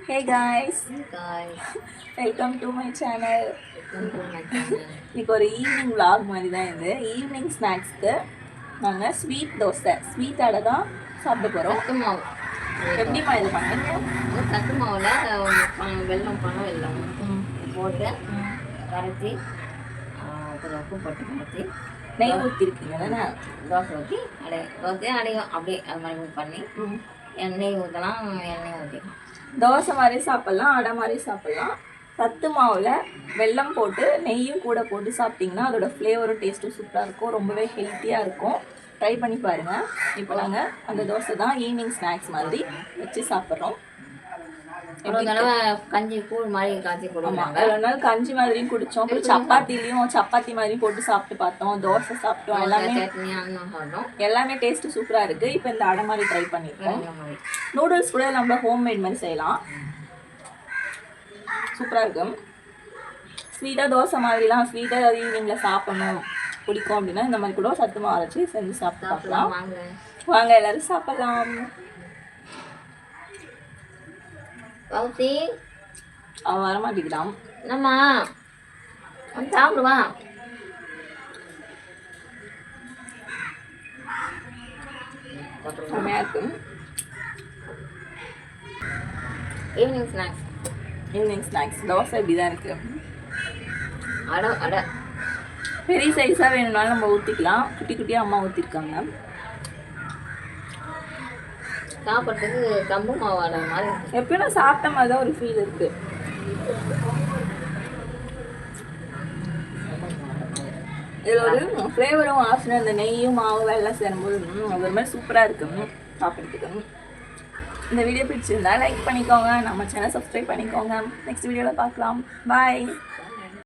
Hey guys, Guys, welcome to my channel. welcome to my channel. இன்னைக்கு ஒரு evening vlog மாதிரி தான் இது. ஈவினிங் ஸ்நாக்ஸ்க்கு நாங்கள் ஸ்வீட் தோசை ஸ்வீட் அடை தான் சாப்பிட போகிறோம். சத்து மாவு எப்படிம்மா இது பண்ணுங்க? சத்து மாவில் வெல்லம் பழம் வெல்லம் போட்டு கரைச்சி கொஞ்சம் உப்பு போட்டு கரைச்சி நெய் ஊற்றிருக்கீங்க தானே? தோசை ஊற்றி அடையும் அப்படியே அது மாதிரி பண்ணி எண்ணெய் ஊற்றலாம், எண்ணெய் ஊற்றிக்கலாம். தோசை மாதிரி சாப்பிட்லாம், அடை மாதிரி சாப்பிட்லாம். சத்து மாவில் வெல்லம் போட்டு நெய்யும் கூட போட்டு சாப்பிட்டிங்கன்னா அதோட ஃப்ளேவரும் டேஸ்ட்டும் சூப்பராக இருக்கும். ரொம்பவே ஹெல்த்தியாக இருக்கும். ட்ரை பண்ணி பாருங்கள். இப்போ நாங்கள் அந்த தோசை தான் ஈவினிங் ஸ்நாக்ஸ் மாதிரி வச்சு சாப்பிட்றோம். ஒரு தடவை கஞ்சி கூழ் மாதிரி காய்ச்சி கொடுப்பாங்க. ஒரு நாள் கஞ்சி மாதிரியும் குடித்தோம். அப்புறம் சப்பாத்தி மாதிரி போட்டு சாப்பிட்டு பார்த்தோம். தோசை சாப்பிட்டோம். எல்லாமே டேஸ்ட்டு சூப்பராக இருக்குது. இப்போ இந்த அடை மாதிரி ட்ரை பண்ணியிருக்கோம். நூடுல்ஸ் கூட நம்ம ஹோம்மேட் மாதிரி செய்யலாம். சூப்பராக இருக்கும். ஸ்வீட்டாக தோசை மாதிரிலாம் ஸ்வீட்டாக ஈவினிங்கில் சாப்பிடணும் பிடிக்கும் அப்படின்னா இந்த மாதிரி கூட சத்து மாவு அரைச்சி செஞ்சு சாப்பிட்டு பார்க்கலாம். வாங்க எல்லோரும் சாப்பிடலாம். கவுசி அவன் வரமாட்டேங்கிறான். என்னம்மா சாப்பிடுவா. செம்மையாக இருக்கும். ஈவினிங் ஸ்நாக்ஸ் தோசை இப்படி தான் இருக்குது. அடை பெரிய சைஸாக வேணும்னாலும் நம்ம ஊற்றிக்கலாம். குட்டி குட்டியாக அம்மா ஊற்றிருக்காங்க. சாப்பிட்றதுக்கு கம்பு மாவாட மாதிரி எப்பயும் நான் சாப்பிட்ட மாதிரி தான் ஒரு ஃபீல் இருக்குது. இதில் ஒரு ஃப்ளேவரும் வாசனை அந்த நெய்யும் மாவு எல்லாம் சேரும்போது ஒரு மாதிரி சூப்பராக இருக்கும் சாப்பிட்றதுக்கு. இந்த வீடியோ பிடிச்சிருந்தா லைக் பண்ணிக்கோங்க. நம்ம சேனல் சப்ஸ்கிரைப் பண்ணிக்கோங்க. நெக்ஸ்ட் வீடியோவில் பார்க்கலாம். பாய்.